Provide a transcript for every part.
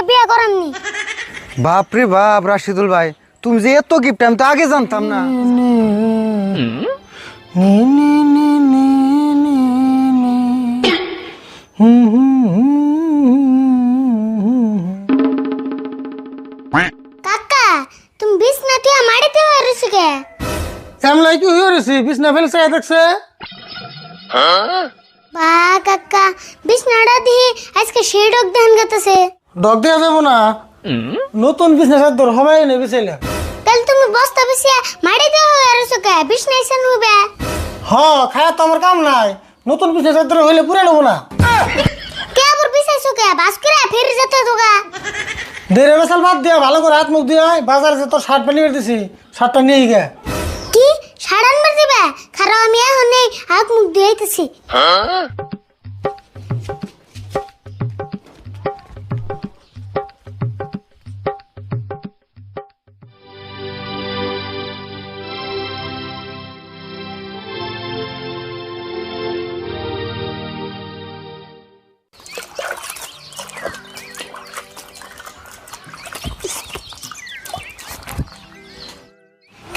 বিয়ে করামনি। বাপ রে বাপ রাশিদুল ভাই, তুমি যে এত গিফট আমি তো আগে জানতাম না। কাকা তুমি বিছনা তুই মাড়িতে হইছিস কে? এমলাই কি হইছে বিছনা ফেলছে দেখছে? বা কাকা বিছনাটা দিয়ে আজকে সেই ডক ধান গাতেছে। ডগ দেয়া যাবো না, নতুন বিছনা চাদর হবাই নেবে ছেলে। তাহলে তুমি বস্তা বিছিয়ে মাড়িতে হইছিস কে? বিছনা এসে নুবে। হ খায়া তো আমার কাম নাই, নতুন বিছনা চাদর হইলে পুরে নেবো না। কে আবার বিছাইছো কে? বাস করে ফিরে যেতে তোগা। দেরে বেসাল বাদ দিয়া ভালো করে হাত মুখ দিয়ে বাজারে যে তোর শার্ট প্যান্ট নিয়ে দিছি, শার্টটা নিয়ে গে। কি সাড়ান মার দিবে? খারাপ আমি এখন নেই, হাত মুখ ধুইতেছি।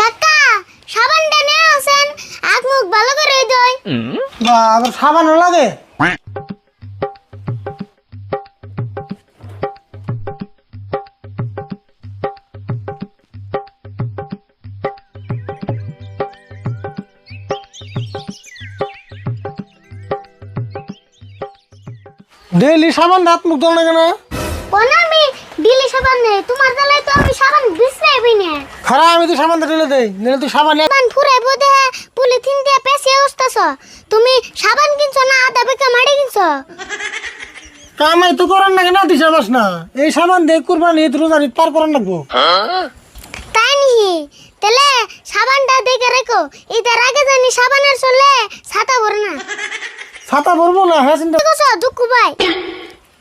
কাকা সাবানটা নিয়ে আসেন, হাত মুখ ভালো করে ধুই। বা আবার সাবানও লাগে? ডেইলি সাবান হাত মুখ ধোয়া লাগে না? কোন আমি দিলি সাবান নেই, তোমার জ্বালায় তো আমি সাবান বিছরাইবই না। খারাপ আমি তো সাবানটা ঢেলে দেই, নিলে তুই সাবান নিয়ে সাবান ফুরাইবো দেহে পলিথিন দিয়ে পেঁচিয়ে বসতাছ। তুমি সাবান কিনছো না আধা বেকা মাড়ি কিনছো? কামাই তো করার নাকি না দিশা পাস না, এই সাবান দিয়ে কুরবানি ঈদ রোজার ঈদ পার করার লাগবো। তাই নিহি তাহলে সাবানটা দেখে রেখো, ঈদের আগে জানি সাবানের চলে ছাতা ভরে না। ছাতা ভরবো না, হ্যাঁ চিন্তা দেখছো দুঃখ ভাই?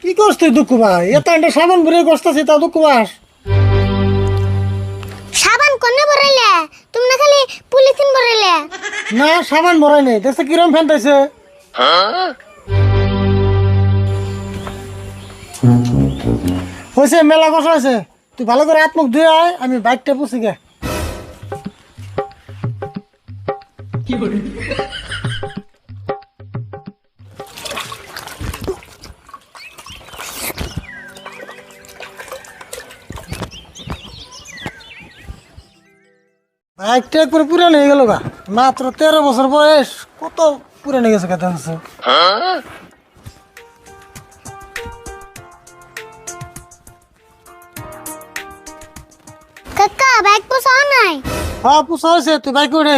কি করছ তুই দুঃখ ভাই? এত একটা সাবান ভরে করতেছি তা দুঃখ পাস? সাবান কোনে ভরাইলে? তুমি না খালি পলিথিন ভরাইলে। না সাবান ভরাই নেই, দেখছে কিরম ফেলতেছে। হয়েছে মেলা কষ্ট হয়েছে, তুই ভালো করে হাত মুখ ধুয়ে আয়, আমি বাইকটা পুষি গে। বাইকটা একবার পুরান হয়ে গেল গা, মাত্র 13 বছর বয়স, কত পুরান হয়ে গেছে কথা হচ্ছে। কাকা বাইক পোষাও নাই? হ্যাঁ পুষা হয়েছে, তুই বাইক উঠে।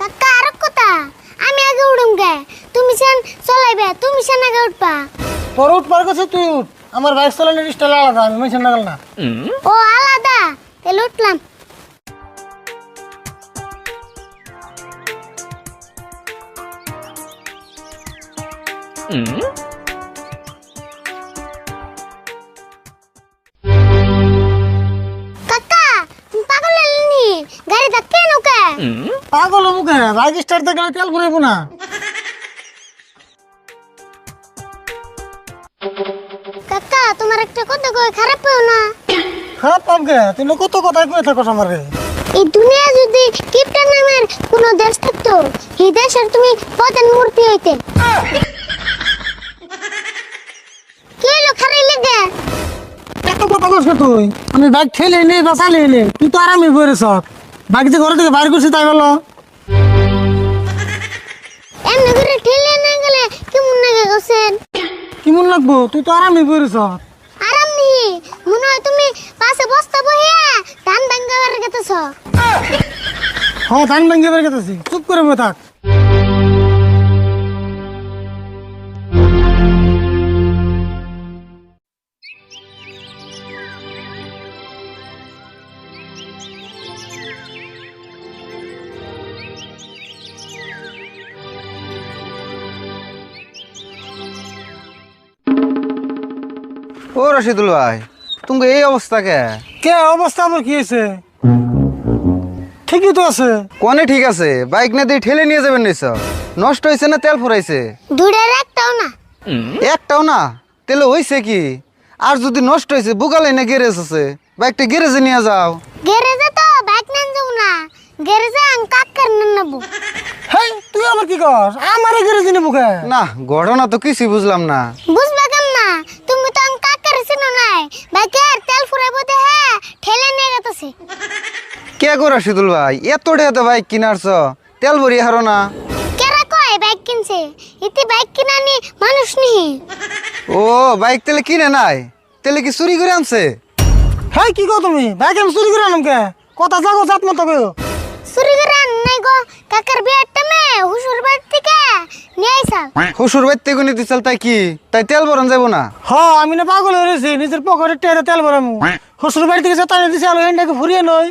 কাকা আর কথা, আমি আগে উড়ুম গে, তুমি সেন চলাইবে, তুমি সেন আগে উঠবা। তোর উঠবার কাছে তুই উঠ, আমার বাইক চালানোর স্টাইল আলাদা, আমি মেশিন লাগাল না। ও আলাদা, তাহলে উঠলাম। কাকা তুমি পাগল হলেনি? গাড়ি ধাক্কে নৌকা। পাগল মুখে বাইক স্টার্ট দেখলে তেল ভরাইবো না। কাকা তোমার একটা কথা কই, খারাপ পেও না। খারাপ পাম কে? তুই না কত কথাই কয়ে থাকস আমারে। এই দুনিয়া যদি কিপটা নামের কোন দেশ থাকতো, এই দেশের তুমি প্রধানমন্ত্রী হইতে। কি হলো খারাই লেগে? এত কথা কস কে তুই? আমি বাইক ঠেলে নেই বা চালিয়ে নেই, তুই তো আরামে বইরেছ। বাইক যে ঘর থেকে বাইর করছি তাই বলো। এমনি করে ঠেলে না গেলে কেমন লাগে গোসেন? কেমন লাগবো? তুই তো আরামে বইরেছ। আরাম নি, মনে হয় তুমি পাশে বস্তা বহিয়া ধান ভাঙ্গাবার গেতেছ। হ্যাঁ ধান ভেঙে বের গেতেছি, চুপ করে বই থাক। ও রাশিদুল ভাই, তুমি এই অবস্থা কে? কে অবস্থা আবার কি হয়েছে? ঠিকই তো আছে। কোনে ঠিক আছে? বাইক না দিয়ে ঠেলে নিয়ে যাবেন নিছ, নষ্ট হয়েছে না তেল ফুরাইছে? দূরের একটাও না। একটাও না? তাহলে হইছে কি? আর যদি নষ্ট হয়েছে বুকালে না গ্যারেজ আছে, বাইকটা গ্যারেজে নিয়ে যাও। গ্যারেজে তো বাইক নেন যাবো না, গ্যারেজে আমি কাকার নেন নেবো। হেই তুই আমার কি কস? আমার ঘরে জিনে বুকে না, ঘটনা তো কিছুই বুঝলাম না। বুঝবা কেন না? তুমি তো আমি কাকার চিনো নাই, বাইকের তেল ফুরাইবো দে হ্যাঁ ঠেলে নিয়ে গেতেছে। কে গো রাশিদুল ভাই, এত টাকাতে বাইক কিনারছ, তেল ভরি হারো না? কেরা কয় বাইক কিনছে? ইতি বাইক কিনানি মানুষ নি। ও বাইক তাহলে কিনে নাই, তাহলে কি চুরি করে আনছে? হেই কি কও তুমি? বাইক আমি চুরি করে আনম কে? কথা জাগো জাত মতো কইও। চুরি করে আন নাই গো, কাকার বিয়ের টাইমে হুসুর বাড়ি থেকে নিয়ে আইসা। শ্বশুর বাড়িতে গুনি দিছিল, তাই কি তাই তেল ভরন যাবো না? হ আমি না পাগল হয়েছি, নিজের পকেটে টেরে তেল ভরামু। শ্বশুর বাড়ি থেকে চেতানে দিছে আলো এন্ডাকে ফুরিয়ে নই।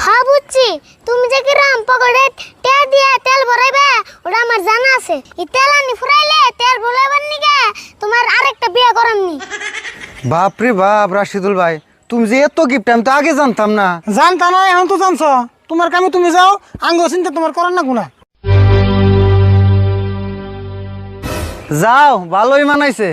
হ্যাঁ বুঝছি, তুমি যে কিরাম পকেটে তে দিয়া তেল ভরাইবে ওটা আমার জানা আছে। এই তেল আনি ফুরাইলে তেল ভরাইবার নিগে তোমার আরেকটা বিয়ে করামনি। বাপরে বাপ রাশিদুল ভাই, তুমি যে এত গিফট আমি তো আগে জানতাম না। জানতা না, এখন তো জানছ। তোমার কামে তুমি যাও, আঙ্গ চিন্তা তোমার করার না গুনা। যাও, ভালোই মানাইছে।